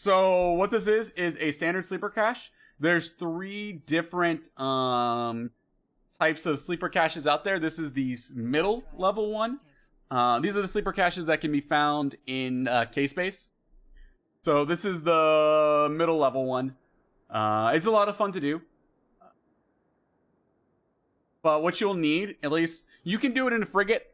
So what this is a standard sleeper cache. There's 3 different types of sleeper caches out there. This is the middle level one. These are the sleeper caches that can be found in K-Space. So this is the middle level one. It's a lot of fun to do. But what you'll need, at least, you can do it in a frigate.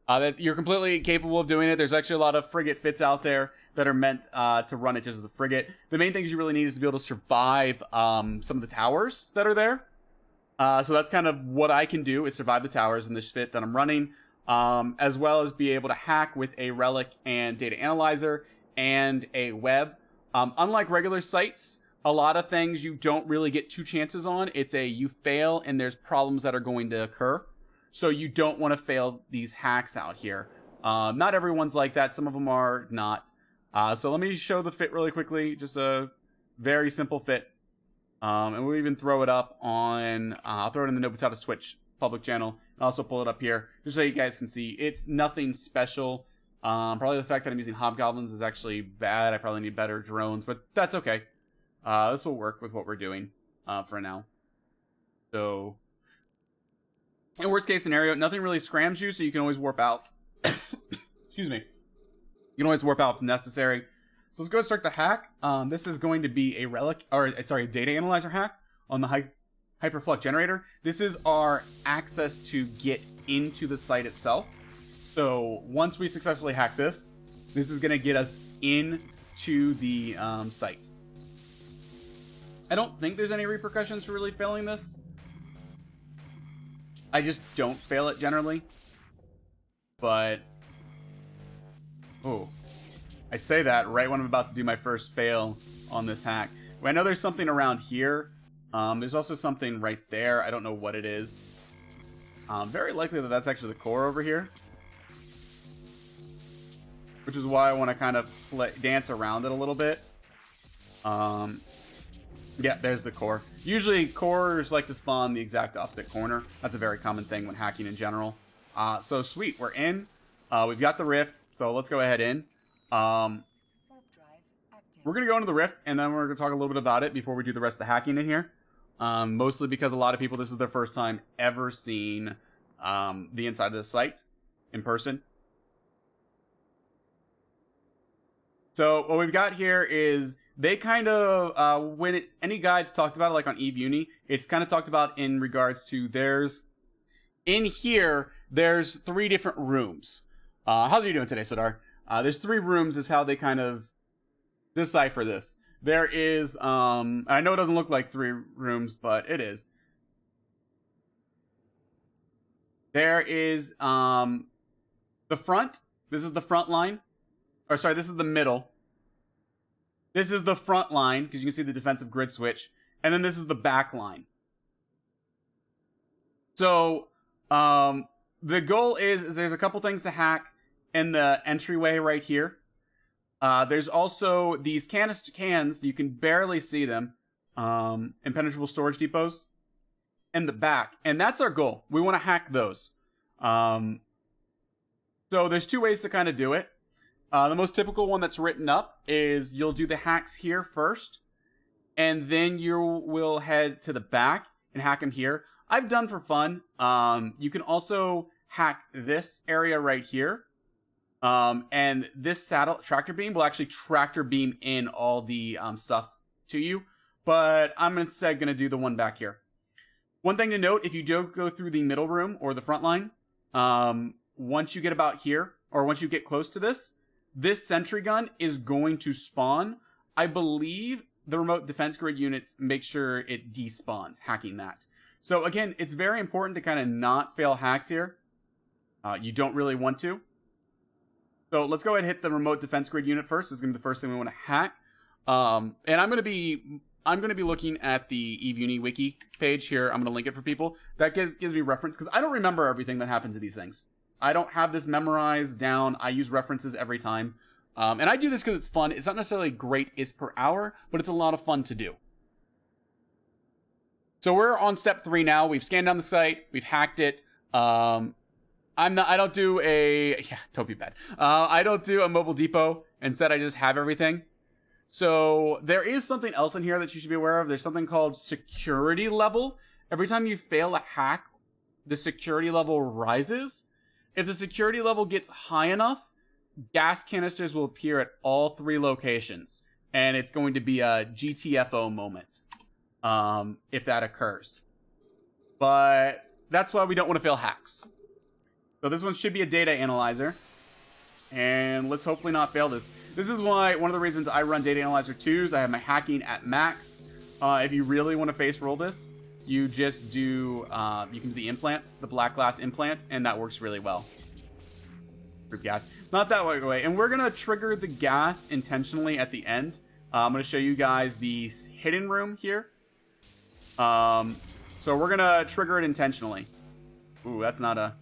That you're completely capable of doing it. There's actually a lot of frigate fits out there that are meant to run it just as a frigate. The main things you really need is to be able to survive some of the towers that are there. So that's kind of what I can do, is survive the towers in this fit that I'm running, as well as be able to hack with a relic and data analyzer and a web. Unlike regular sites, a lot of things you don't really get 2 chances on. It's you fail and there's problems that are going to occur. So you don't want to fail these hacks out here. Not everyone's like that. Some of them are not. So let me show the fit really quickly. Just a very simple fit. And we'll even throw it up on, I'll throw it in the No Potatoes Twitch public channel. And also pull it up here, just so you guys can see. It's nothing special. Probably the fact that I'm using hobgoblins is actually bad. I probably need better drones, but that's okay. This will work with what we're doing for now. So, in worst case scenario, nothing really scrams you, so you can always warp out. Excuse me. You can always warp out if necessary. So let's go start the hack. This is going to be a relic, or sorry, a data analyzer hack on the hyperflux generator. This is our access to get into the site itself. So once we successfully hack this is going to get us into the site. I don't think there's any repercussions for really failing this. I just don't fail it generally. But, oh, I say that right when I'm about to do my first fail on this hack. I know there's something around here. There's also something right there. I don't know what it is. Very likely that that's actually the core over here. Which is why I want to kind of dance around it a little bit. Yeah, there's the core. Usually cores like to spawn the exact opposite corner. That's a very common thing when hacking in general. So sweet, we're in. We've got the rift, so let's go ahead in. We're going to go into the rift, and then we're going to talk a little bit about it before we do the rest of the hacking in here. Mostly because a lot of people, this is their first time ever seeing the inside of the site in person. So what we've got here is they kind of, when any guides talked about it, like on Eve Uni, it's kind of talked about in regards to in here, there's 3 different rooms. How's you doing today, Sidar? There's 3 rooms is how they kind of decipher this. There is, I know it doesn't look like 3 rooms, but it is. There is, the front. This is the front line. Or sorry, this is the middle. This is the front line, because you can see the defensive grid switch. And then this is the back line. So, the goal is there's a couple things to hack in the entryway right here. There's also these cans, you can barely see them, impenetrable storage depots in the back. And that's our goal. We want to hack those. So there's 2 ways to kind of do it. The most typical one that's written up is you'll do the hacks here first, and then you will head to the back and hack them here. I've done for fun. You can also hack this area right here. And this tractor beam will actually tractor beam in all the stuff to you. But I'm instead going to do the one back here. One thing to note, if you do go through the middle room or the front line, once you get about here, or once you get close to this sentry gun is going to spawn. I believe the remote defense grid units make sure it despawns, hacking that. So again, it's very important to kind of not fail hacks here. You don't really want to. So let's go ahead and hit the remote defense grid unit first. This is going to be the first thing we want to hack. And I'm going to be looking at the Eve Uni wiki page here. I'm going to link it for people. That gives me reference, because I don't remember everything that happens to these things. I don't have this memorized down. I use references every time. And I do this because it's fun. It's not necessarily great is per hour, but it's a lot of fun to do. So we're on step 3 now. We've scanned down the site. We've hacked it. I don't do a mobile depot. Instead, I just have everything. So there is something else in here that you should be aware of. There's something called security level. Every time you fail a hack, the security level rises. If the security level gets high enough, gas canisters will appear at all 3 locations. And it's going to be a GTFO moment if that occurs. But that's why we don't want to fail hacks. So this one should be a data analyzer. And let's hopefully not fail this. This is why one of the reasons I run Data Analyzer 2s. I have my hacking at max. If you really want to face roll this, you just do, you can do the implants, the black glass implant, and that works really well. Group gas. It's not that way. And we're going to trigger the gas intentionally at the end. I'm going to show you guys the hidden room here. So we're going to trigger it intentionally. Ooh, that's not a...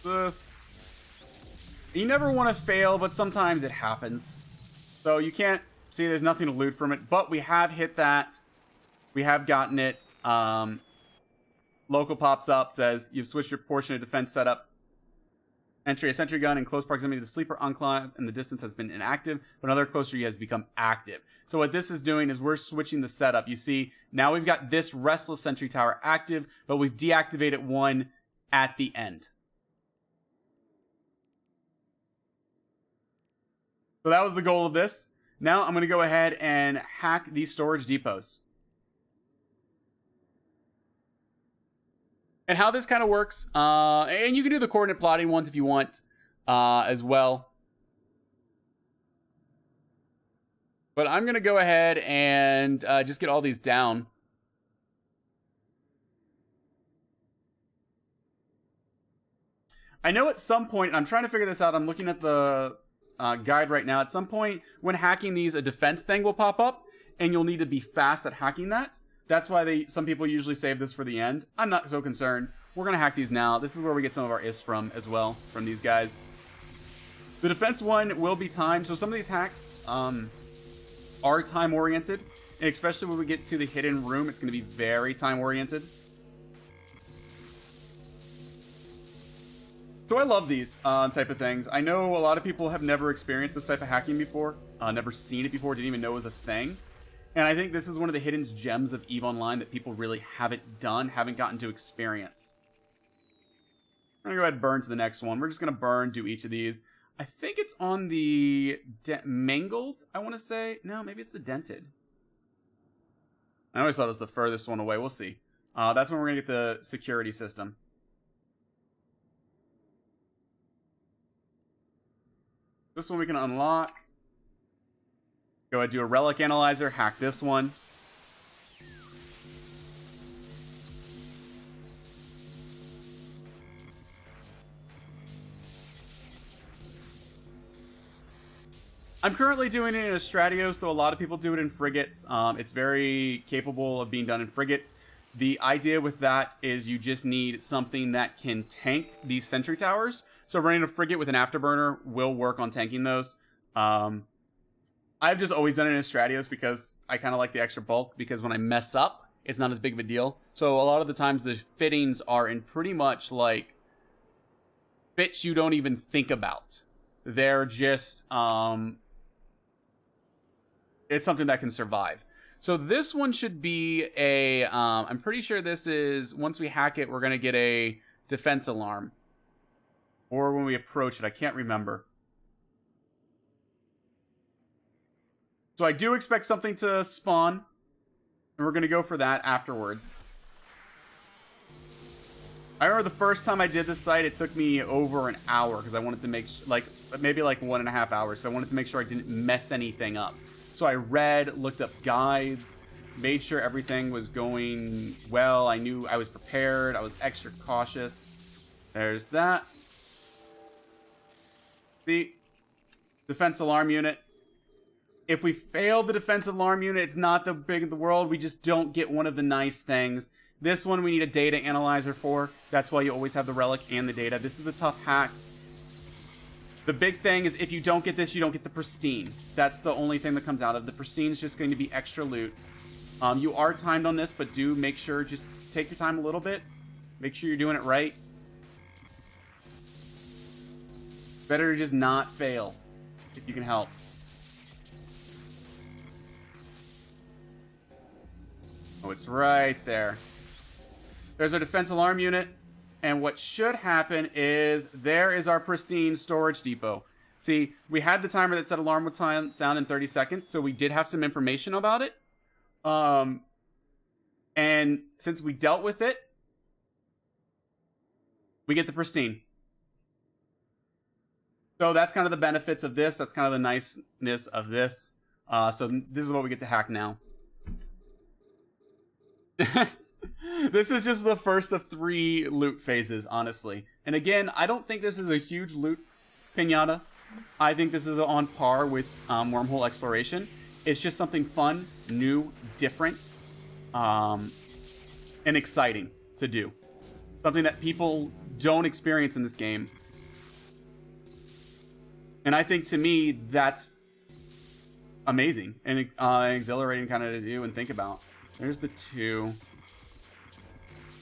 This. You never want to fail, but sometimes it happens. So you can't see there's nothing to loot from it, but we have hit that. We have gotten it. Local pops up, says you've switched your portion of defense setup. Entry a sentry gun in close proximity to sleeper enclave, and the distance has been inactive, but another closer has become active. So what this is doing is we're switching the setup. You see, now we've got this restless sentry tower active, but we've deactivated one at the end. So that was the goal of this. Now I'm going to go ahead and hack these storage depots. And how this kind of works, and you can do the coordinate plotting ones if you want as well. But I'm going to go ahead and just get all these down. I know at some point, and I'm trying to figure this out, I'm looking at the guide right now. At some point, when hacking these, a defense thing will pop up, and you'll need to be fast at hacking that. That's why some people usually save this for the end. I'm not so concerned. We're going to hack these now. This is where we get some of our IS from as well, from these guys. The defense one will be timed, so some of these hacks are time-oriented, and especially when we get to the hidden room, it's going to be very time-oriented. So I love these type of things. I know a lot of people have never experienced this type of hacking before, never seen it before, didn't even know it was a thing. And I think this is one of the hidden gems of EVE Online that people really haven't done, haven't gotten to experience. I'm going to go ahead and burn to the next one. We're just going to burn, do each of these. I think it's on the mangled, I want to say. No, maybe it's the dented. I always thought it was the furthest one away. We'll see. That's when we're going to get the security system. This one we can unlock. Go ahead and do a relic analyzer, hack this one. I'm currently doing it in a Stratios, though a lot of people do it in frigates. It's very capable of being done in frigates. The idea with that is you just need something that can tank these sentry towers. So running a frigate with an afterburner will work on tanking those. I've just always done it in Stratios because I kind of like the extra bulk, because when I mess up, it's not as big of a deal. So a lot of the times the fittings are in pretty much like bits you don't even think about. They're just, it's something that can survive. So this one should be a, I'm pretty sure this is, once we hack it, we're going to get a defense alarm. Or when we approach it, I can't remember. So I do expect something to spawn, and we're going to go for that afterwards. I remember the first time I did this site, it took me over an hour, because I wanted to make, maybe like 1.5 hours, so I wanted to make sure I didn't mess anything up. So I read, looked up guides, made sure everything was going well. I knew I was prepared. I was extra cautious. There's that. See? Defense alarm unit. If we fail the defense alarm unit, it's not the big of the world. We just don't get one of the nice things. This one we need a data analyzer for. That's why you always have the relic and the data. This is a tough hack. The big thing is if you don't get this, you don't get the pristine. That's the only thing that comes out of it. The pristine is just going to be extra loot. You are timed on this, but do make sure, just take your time a little bit. Make sure you're doing it right. Better to just not fail if you can help. Oh, it's right there. There's our defense alarm unit. And what should happen is there is our pristine storage depot. See, we had the timer that said alarm would sound in 30 seconds, so we did have some information about it. And since we dealt with it, we get the pristine. So that's kind of the benefits of this. That's kind of the niceness of this. So this is what we get to hack now. This is just the first of 3 loot phases, honestly. And again, I don't think this is a huge loot pinata. I think this is on par with wormhole exploration. It's just something fun, new, different, and exciting to do. Something that people don't experience in this game. And I think, to me, that's amazing and exhilarating kind of to do and think about. There's the 2.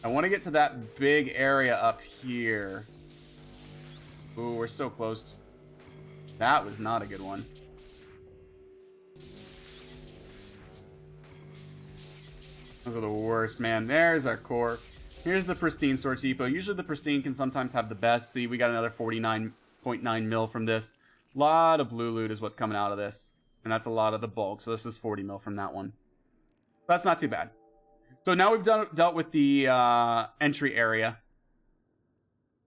I want to get to that big area up here. Ooh, we're so close. That was not a good one. Those are the worst, man. There's our core. Here's the pristine storage depot. Usually the pristine can sometimes have the best. See, we got another 49.9 mil from this. A lot of blue loot is what's coming out of this. And that's a lot of the bulk. So this is 40 mil from that one. That's not too bad. So now we've dealt with the entry area.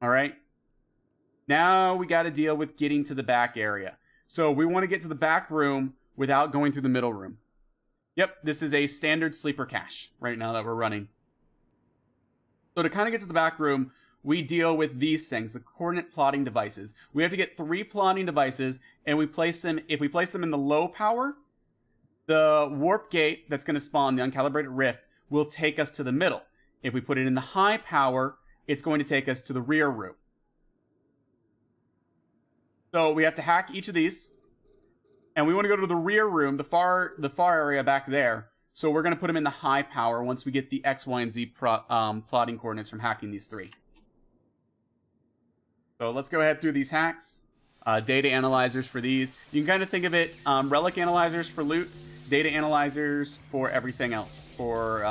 All right. Now we got to deal with getting to the back area. So we want to get to the back room without going through the middle room. Yep, this is a standard sleeper cache right now that we're running. So to kind of get to the back room, we deal with these things, the coordinate plotting devices. We have to get 3 plotting devices, and we place them. If we place them in the low power, the warp gate that's going to spawn the uncalibrated rift will take us to the middle. If we put it in the high power, it's going to take us to the rear room. So we have to hack each of these, and we want to go to the rear room, the far area back there. So we're going to put them in the high power once we get the X, Y, and Z plotting coordinates from hacking these 3. So let's go ahead through these hacks. Data analyzers for these. You can kind of think of it, relic analyzers for loot, data analyzers for everything else, for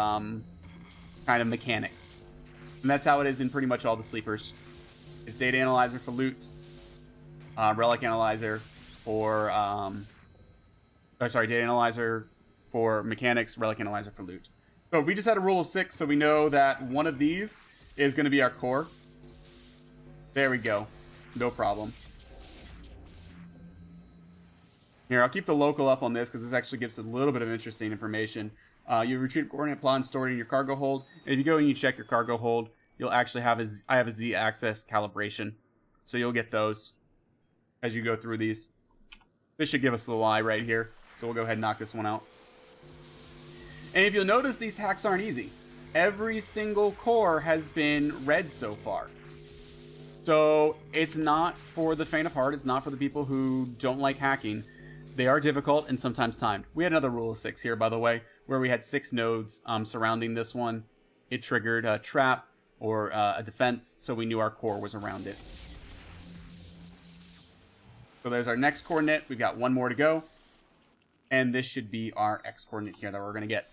kind of mechanics. And that's how it is in pretty much all the sleepers. It's data analyzer for loot, relic analyzer for data analyzer for mechanics, relic analyzer for loot. So we just had a rule of 6, so we know that one of these is going to be our core. There we go. No problem. Here, I'll keep the local up on this because this actually gives a little bit of interesting information. You retrieve a coordinate plot and store it in your cargo hold. And if you go and you check your cargo hold, you'll actually have I have a Z-axis calibration. So you'll get those as you go through these. This should give us the Y right here. So we'll go ahead and knock this one out. And if you'll notice, these hacks aren't easy. Every single core has been read so far. So it's not for the faint of heart. It's not for the people who don't like hacking. They are difficult and sometimes timed. We had another rule of 6 here, by the way, where we had 6 nodes surrounding this one. It triggered a trap or a defense, so we knew our core was around it. So there's our next coordinate. We've got 1 more to go. And this should be our X coordinate here that we're going to get.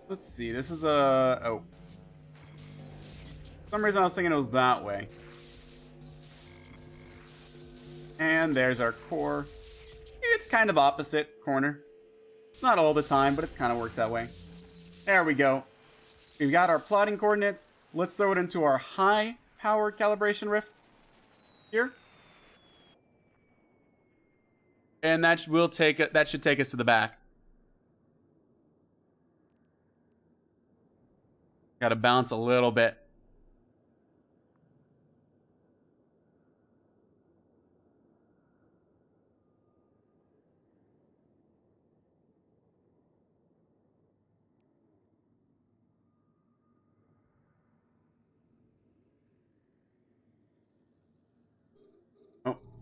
Let's see, this is a... Oh. For some reason I was thinking it was that way. And there's our core. It's kind of opposite corner. Not all the time, but it kind of works that way. There we go. We've got our plotting coordinates. Let's throw it into our high power calibration rift. Here. And that should take us to the back. Got to bounce a little bit.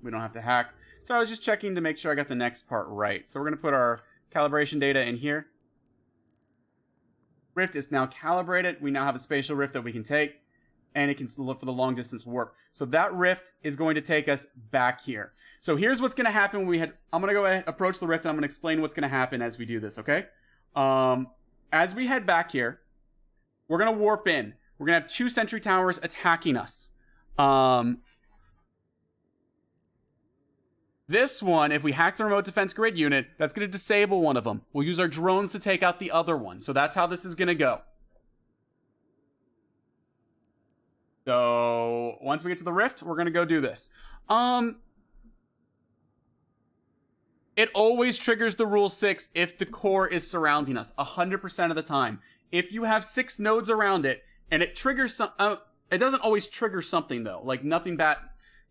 we don't have to hack. So I was just checking to make sure I got the next part right. So we're going to put our calibration data in here. Rift is now calibrated. We now have a spatial rift that we can take, and it can look for the long distance warp. So that rift is going to take us back here. So here's what's going to happen when I'm going to go ahead and approach the rift, and I'm going to explain what's going to happen as we do this, okay? As we head back here, we're going to warp in. We're going to have 2 sentry towers attacking us. This one, if we hack the remote defense grid unit, that's going to disable one of them. We'll use our drones to take out the other one. So that's how this is going to go. So once we get to the rift, we're going to go do this. It always triggers the rule 6 if the core is surrounding us 100% of the time. If you have 6 nodes around it and it triggers some, it doesn't always trigger something though. Like nothing bad.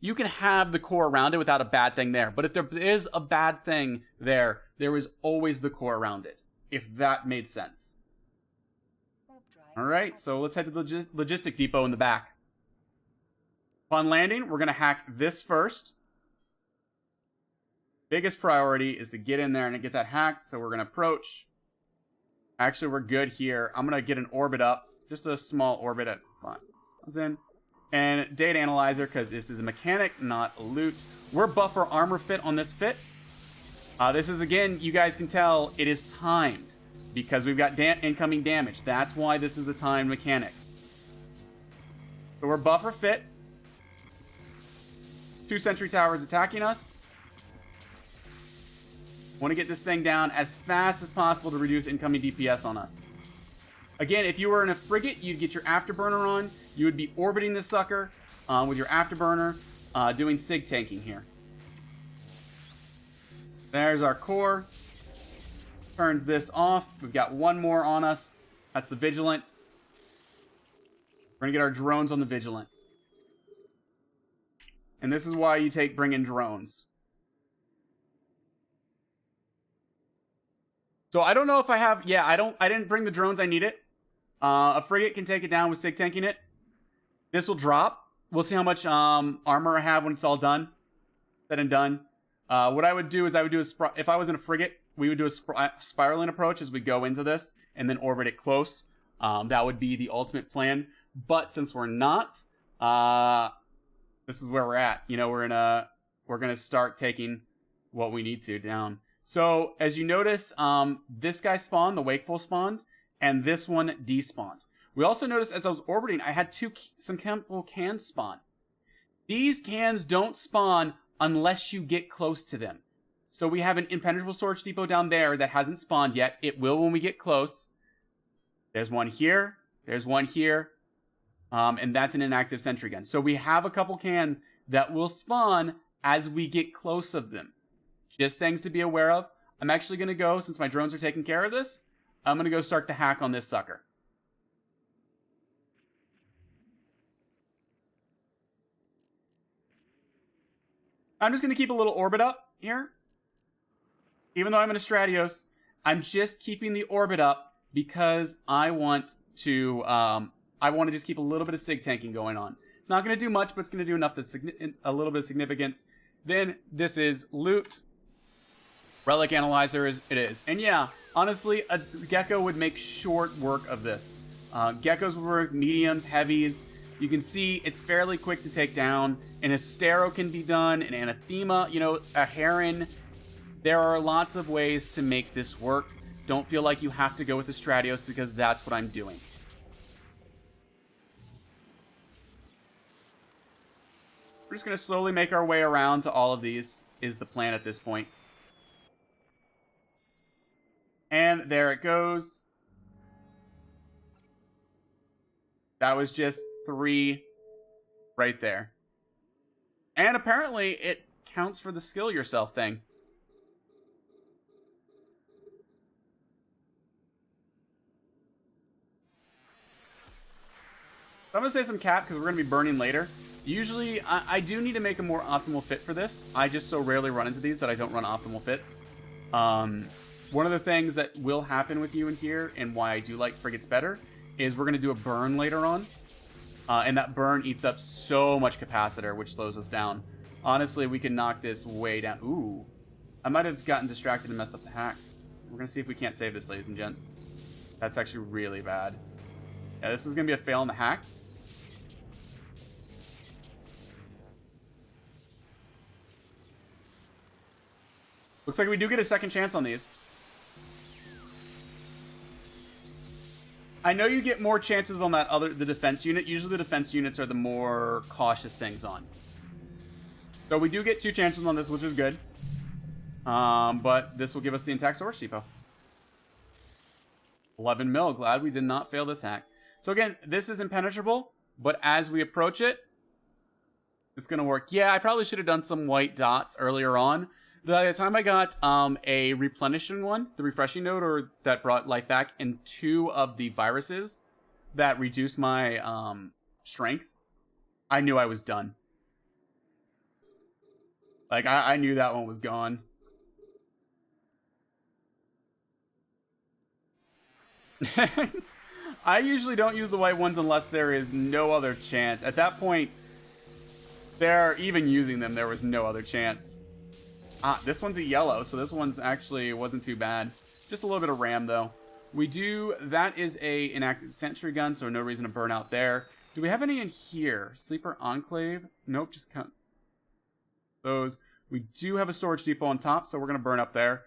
You can have the core around it without a bad thing there. But if there is a bad thing there, there is always the core around it. If that made sense. All right, so let's head to the logistic depot in the back. Upon landing, we're going to hack this first. Biggest priority is to get in there and get that hacked. So we're going to approach. Actually, we're good here. I'm going to get an orbit up. Just a small orbit at in. And data analyzer, because this is a mechanic, not a loot. We're buffer armor fit on this fit. This is, again, you guys can tell, it is timed. Because we've got incoming damage. That's why this is a timed mechanic. So we're buffer fit. 2 sentry towers attacking us. Want to get this thing down as fast as possible to reduce incoming DPS on us. Again, if you were in a frigate, you'd get your afterburner on. You would be orbiting this sucker with your afterburner, doing SIG tanking here. There's our core. Turns this off. We've got one more on us. That's the Vigilant. We're going to get our drones on the Vigilant. And this is why you bring in drones. So I don't know if I have... Yeah, I didn't bring the drones I needed. A frigate can take it down with SIG tanking it. This will drop. We'll see how much armor I have when it's all done. Said and done. What I would do is if I was in a frigate, we would do a spiraling approach as we go into this and then orbit it close. That would be the ultimate plan. But since we're not, this is where we're at. You know, we're gonna start taking what we need to down. So as you notice, this guy spawned, the Wakeful spawned, and this one despawned. We also noticed as I was orbiting, I had some chemical cans spawn. These cans don't spawn unless you get close to them. So we have an impenetrable storage depot down there that hasn't spawned yet. It will when we get close. There's one here. There's one here. And that's an inactive sentry gun. So we have a couple cans that will spawn as we get close of them. Just things to be aware of. I'm actually going to go, since my drones are taking care of this, I'm going to go start the hack on this sucker. I'm just going to keep a little orbit up here. Even though I'm in a Stratios, I'm just keeping the orbit up because I want to just keep a little bit of SIG tanking going on. It's not going to do much, but it's going to do enough that's a little bit of significance. Then this is loot. Relic analyzer it is. And yeah, honestly, a Gecko would make short work of this. Geckos would work mediums, heavies. You can see it's fairly quick to take down. An Astero can be done, an Anathema, a Heron. There are lots of ways to make this work. Don't feel like you have to go with the Stratios because that's what I'm doing. We're just going to slowly make our way around to all of these, is the plan at this point. And there it goes. That was just 3 right there. And apparently it counts for the skill yourself thing. So I'm going to say some cap because we're going to be burning later. Usually, I do need to make a more optimal fit for this. I just so rarely run into these that I don't run optimal fits. One of the things that will happen with you in here, and why I do like frigates better, is we're going to do a burn later on. And that burn eats up so much capacitor, which slows us down. Honestly, we can knock this way down. Ooh. I might have gotten distracted and messed up the hack. We're going to see if we can't save this, ladies and gents. That's actually really bad. Yeah, this is going to be a fail in the hack. Looks like we do get a second chance on these. I know you get more chances on that the defense unit. Usually the defense units are the more cautious things on. So we do get 2 chances on this, which is good. But this will give us the intact storage depot. 11 mil. Glad we did not fail this hack. So again, this is impenetrable, but as we approach it, it's going to work. Yeah, I probably should have done some white dots earlier on. By the time I got a replenishing one, the refreshing node, or that brought life back, and 2 of the viruses that reduced my strength, I knew I was done. Like, I knew that one was gone. I usually don't use the white ones unless there is no other chance. At that point, they're even using them, there was no other chance. Ah, this one's a yellow, so this one's actually wasn't too bad. Just a little bit of RAM, though. We do... That is a inactive sentry gun, so no reason to burn out there. Do we have any in here? Sleeper Enclave? Nope, just cut those. We do have a storage depot on top, so we're going to burn up there.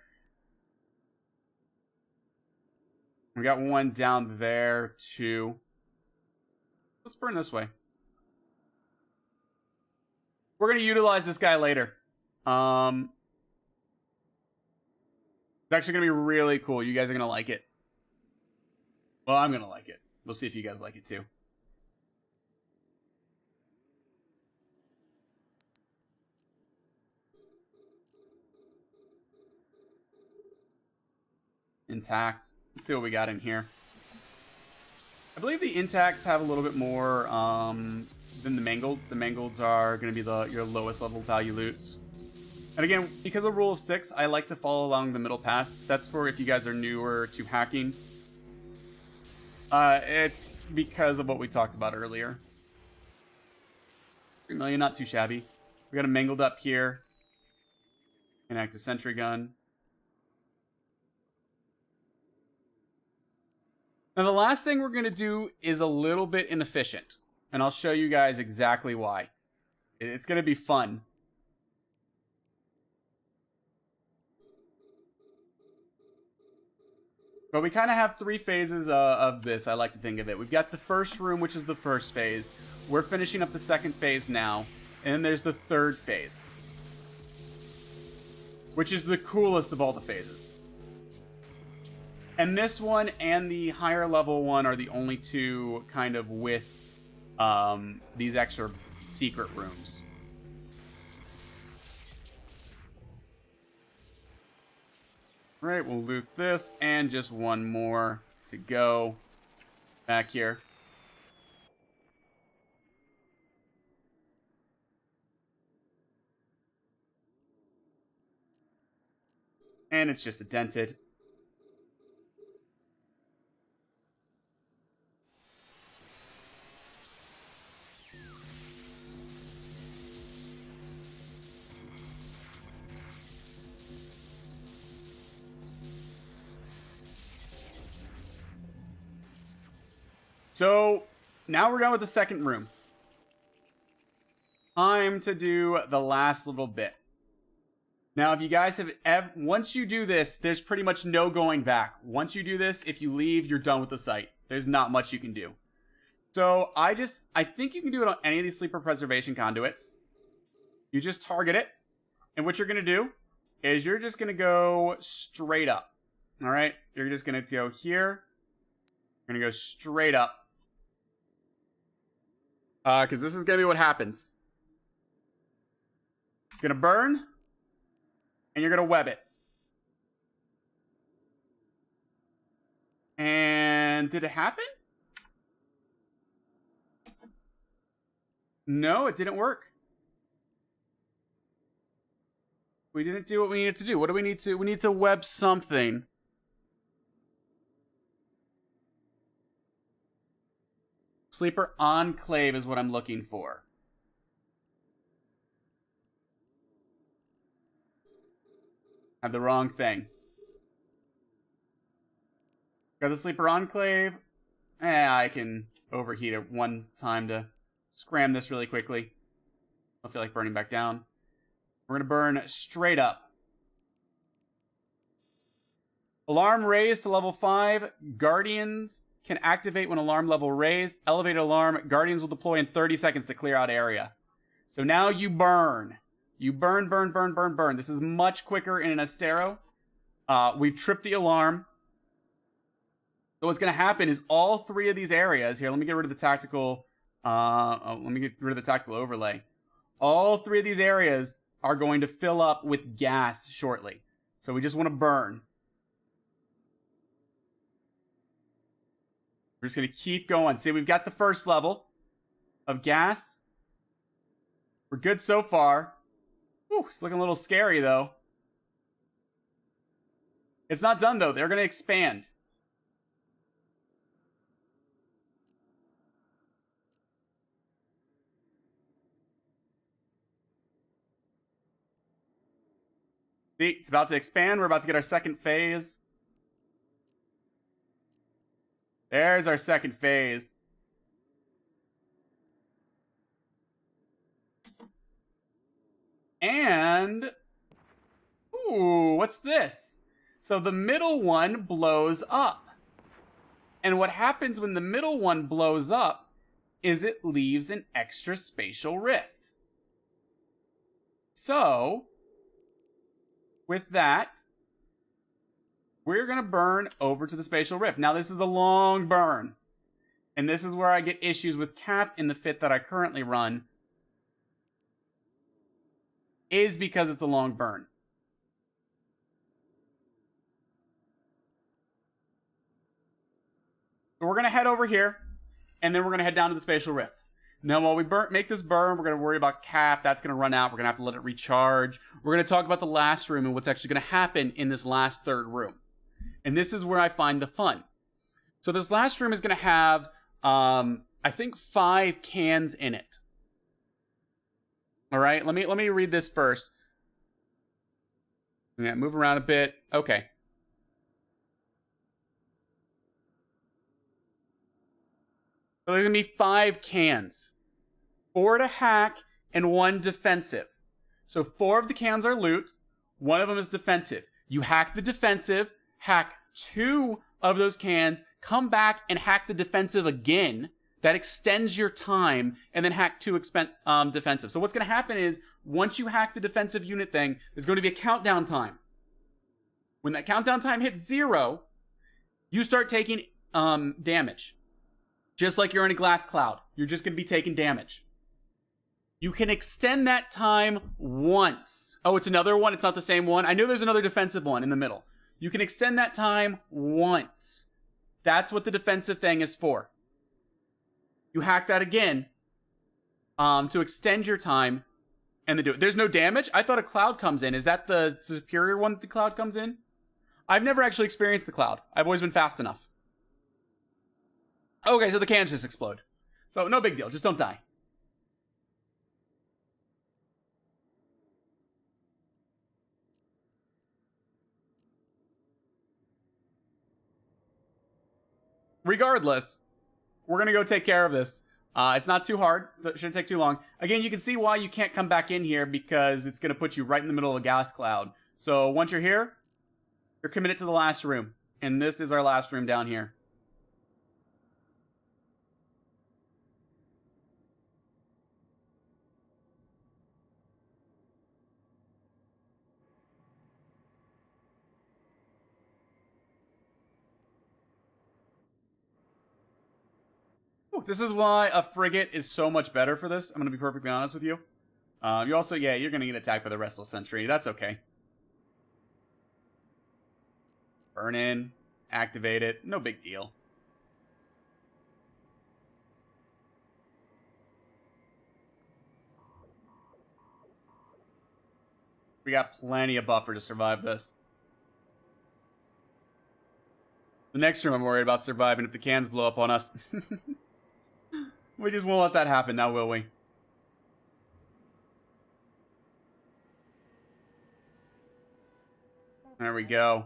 We got one down there, too. Let's burn this way. We're going to utilize this guy later. It's actually going to be really cool. You guys are going to like it. Well, I'm going to like it. We'll see if you guys like it, too. Intact. Let's see what we got in here. I believe the intacts have a little bit more than the mangolds. The mangolds are going to be your lowest level value loots. And again, because of rule of 6, I like to follow along the middle path. That's for if you guys are newer to hacking. It's because of what we talked about earlier. 3 million, not too shabby. We got a mangled up here. An active sentry gun. Now, the last thing we're going to do is a little bit inefficient. And I'll show you guys exactly why. It's going to be fun. But we kind of have 3 phases of this, I like to think of it. We've got the first room, which is the first phase. We're finishing up the second phase now. And then there's the third phase, which is the coolest of all the phases. And this one and the higher level one are the only 2 kind of with these extra secret rooms. All right, we'll loot this and just one more to go back here. And it's just a dented. So, now we're going with the second room. Time to do the last little bit. Now, if you guys have... once you do this, there's pretty much no going back. Once you do this, if you leave, you're done with the site. There's not much you can do. So, I think you can do it on any of these sleeper preservation conduits. You just target it. And what you're going to do is you're just going to go straight up. Alright? You're just going to go here. You're going to go straight up. Because this is going to be what happens. You're going to burn. And you're going to web it. And did it happen? No, it didn't work. We didn't do what we needed to do. What do we need to? We need to web something. Sleeper Enclave is what I'm looking for. Had the wrong thing. Got the Sleeper Enclave. I can overheat it one time to scram this really quickly. I feel like burning back down. We're going to burn straight up. Alarm raised to level 5. Guardians can activate when alarm level raised. Elevated alarm. Guardians will deploy in 30 seconds to clear out area. So now you burn. You burn, burn, burn, burn, burn. This is much quicker in an Astero. We've tripped the alarm. So what's going to happen is all 3 of these areas here. Let me get rid of the tactical. Let me get rid of the tactical overlay. All 3 of these areas are going to fill up with gas shortly. So we just want to burn. We're just going to keep going. See, we've got the first level of gas. We're good so far. Ooh, it's looking a little scary, though. It's not done, though. They're going to expand. See, it's about to expand. We're about to get our second phase. There's our second phase. And... ooh, what's this? So the middle one blows up. And what happens when the middle one blows up is it leaves an extra spatial rift. So... with that, we're going to burn over to the spatial rift. Now, this is a long burn. And this is where I get issues with cap in the fit that I currently run. Is because it's a long burn. So we're going to head over here. And then we're going to head down to the spatial rift. Now, while we make this burn, we're going to worry about cap. That's going to run out. We're going to have to let it recharge. We're going to talk about the last room and what's actually going to happen in this last third room. And this is where I find the fun. So this last room is going to have, I think, 5 cans in it. All right, let me read this first. Yeah, move around a bit. Okay. So there's going to be 5 cans. 4 to hack and 1 defensive. So 4 of the cans are loot. 1 of them is defensive. You hack the defensive, hack 2 of those cans, come back and hack the defensive again. That extends your time, and then hack 2 defensive. So what's going to happen is, once you hack the defensive unit thing, there's going to be a countdown time. When that countdown time hits 0, you start taking damage. Just like you're in a glass cloud. You're just going to be taking damage. You can extend that time once. Oh, it's another one? It's not the same one? I know there's another defensive one in the middle. You can extend that time once. That's what the defensive thing is for. You hack that again to extend your time and then do it. There's no damage? I thought a cloud comes in. Is that the superior one that the cloud comes in? I've never actually experienced the cloud. I've always been fast enough. Okay, so the cans just explode. So no big deal. Just don't die. Regardless, we're going to go take care of this. It's not too hard. It shouldn't take too long. Again, you can see why you can't come back in here because it's going to put you right in the middle of a gas cloud. So once you're here, you're committed to the last room. And this is our last room down here. This is why a frigate is so much better for this. I'm going to be perfectly honest with you. You also, yeah, you're going to get attacked by the Restless Sentry. That's okay. Burn in. Activate it. No big deal. We got plenty of buffer to survive this. The next room I'm worried about surviving if the cans blow up on us. We just won't let that happen now, will we? There we go.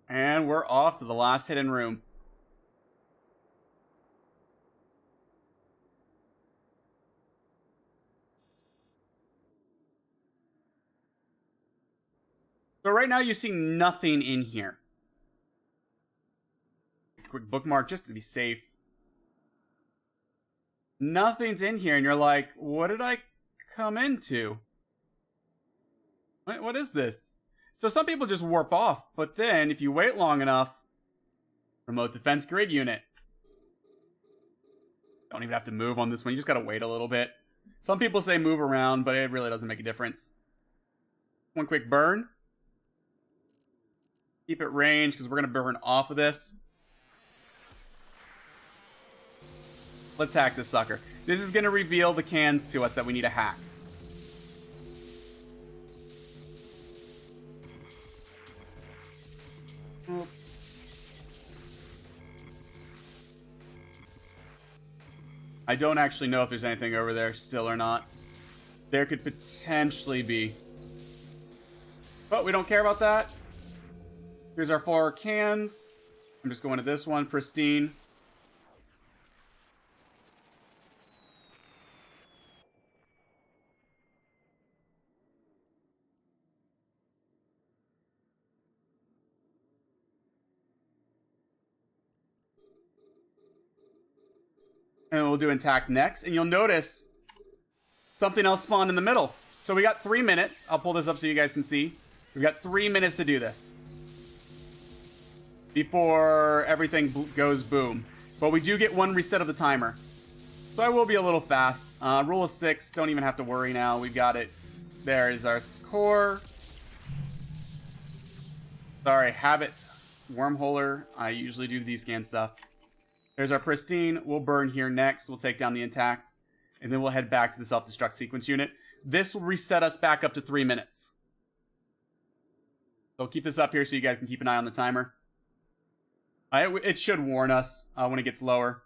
And we're off to the last hidden room. So right now you see nothing in here. Quick bookmark just to be safe. Nothing's in here, and you're like, what did I come into? What is this? So some people just warp off, but then if you wait long enough, remote defense grid unit. Don't even have to move on this one. You just gotta wait a little bit. Some people say move around, but it really doesn't make a difference. One quick burn. Keep it range, because we're gonna burn off of this. Let's hack this sucker. This is gonna reveal the cans to us that we need to hack. I don't actually know if there's anything over there still or not. There could potentially be. But we don't care about that. Here's our 4 cans. I'm just going to this one, pristine. And we'll do intact next. And you'll notice something else spawned in the middle. So we got 3 minutes. I'll pull this up so you guys can see. We've got 3 minutes to do this before everything goes boom. But we do get 1 reset of the timer. So I will be a little fast. Rule of 6. Don't even have to worry now. We've got it. There is our core. Sorry, habit. Wormholer. I usually do the scan stuff. There's our pristine. We'll burn here next. We'll take down the intact. And then we'll head back to the self-destruct sequence unit. This will reset us back up to 3 minutes. So I'll keep this up here so you guys can keep an eye on the timer. It should warn us when it gets lower.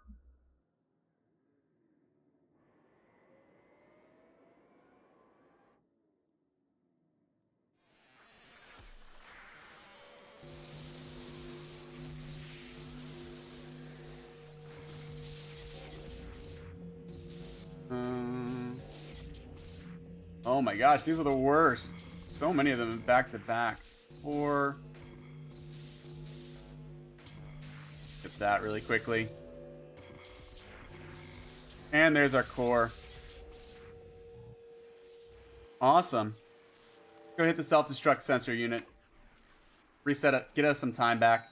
Oh my gosh, these are the worst. So many of them back to back. 4. Get that really quickly. And there's our core. Awesome. Go hit the self-destruct sensor unit. Reset it. Get us some time back.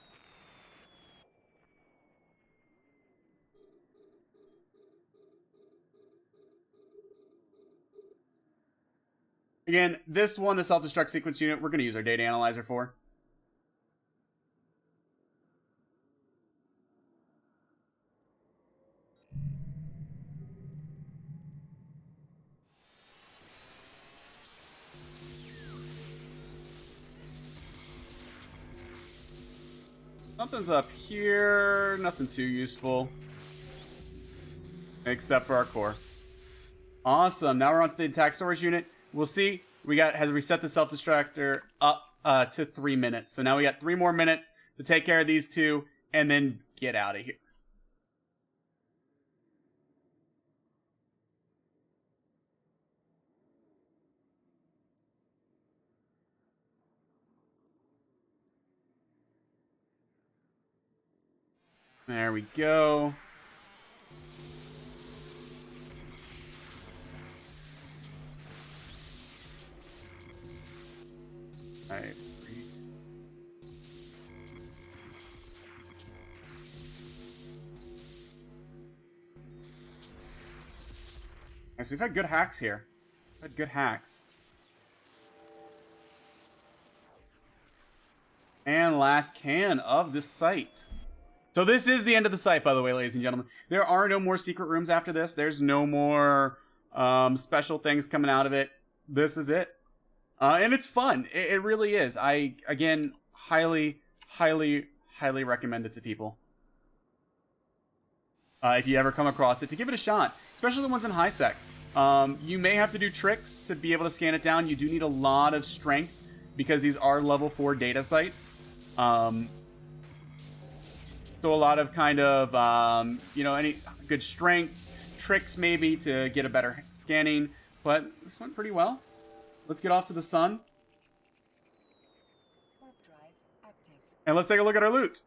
Again, this one, the self-destruct sequence unit, we're going to use our data analyzer for. Something's up here. Nothing too useful. Except for our core. Awesome. Now we're on to the attack storage unit. We'll see. Has reset the self-destructor up to 3 minutes. So now we got 3 more minutes to take care of these 2 and then get out of here. There we go. Alright. So we've had good hacks here. We've had good hacks. And last can of this site. So this is the end of the site, by the way, ladies and gentlemen. There are no more secret rooms after this. There's no more special things coming out of it. This is it. And it's fun. It really is. I, again, highly highly recommend it to people. If you ever come across it, to give it a shot, especially the ones in high sec. You may have to do tricks to be able to scan it down. You do need a lot of strength because these are level 4 data sites. So a lot of kind of, you know, any good strength, tricks maybe to get a better scanning. But this went pretty well. Let's get off to the sun. Warp drive active. And let's take a look at our loot.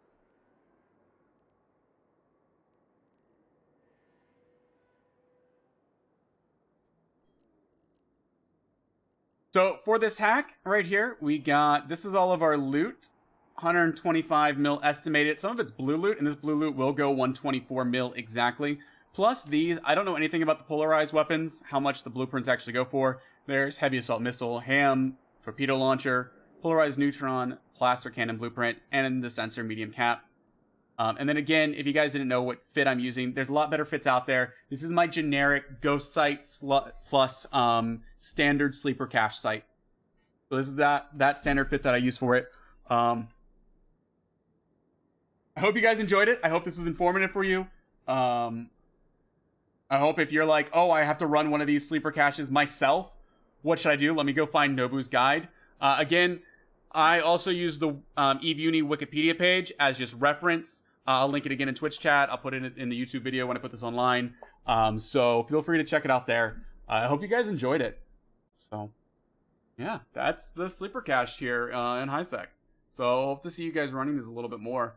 So for this hack right here, we got, this is all of our loot. 125 mil estimated. Some of it's blue loot, and this blue loot will go 124 mil exactly. Plus these, I don't know anything about the polarized weapons, how much the blueprints actually go for. There's heavy assault missile, ham, torpedo launcher, polarized neutron, plaster cannon blueprint, and the sensor medium cap. And then again, if you guys didn't know what fit I'm using, there's a lot better fits out there. This is my generic ghost sight plus standard sleeper cache sight. So this is that standard fit that I use for it. I hope you guys enjoyed it. I hope this was informative for you. I hope if you're like, oh, I have to run one of these sleeper caches myself, what should I do? Let me go find Nobu's guide. Again, I also use the Eve Uni Wikipedia page as just reference. I'll link it again in Twitch chat. I'll put it in the YouTube video when I put this online. So feel free to check it out there. I hope you guys enjoyed it. So, yeah, that's the sleeper cache here in HiSec. So hope to see you guys running this a little bit more.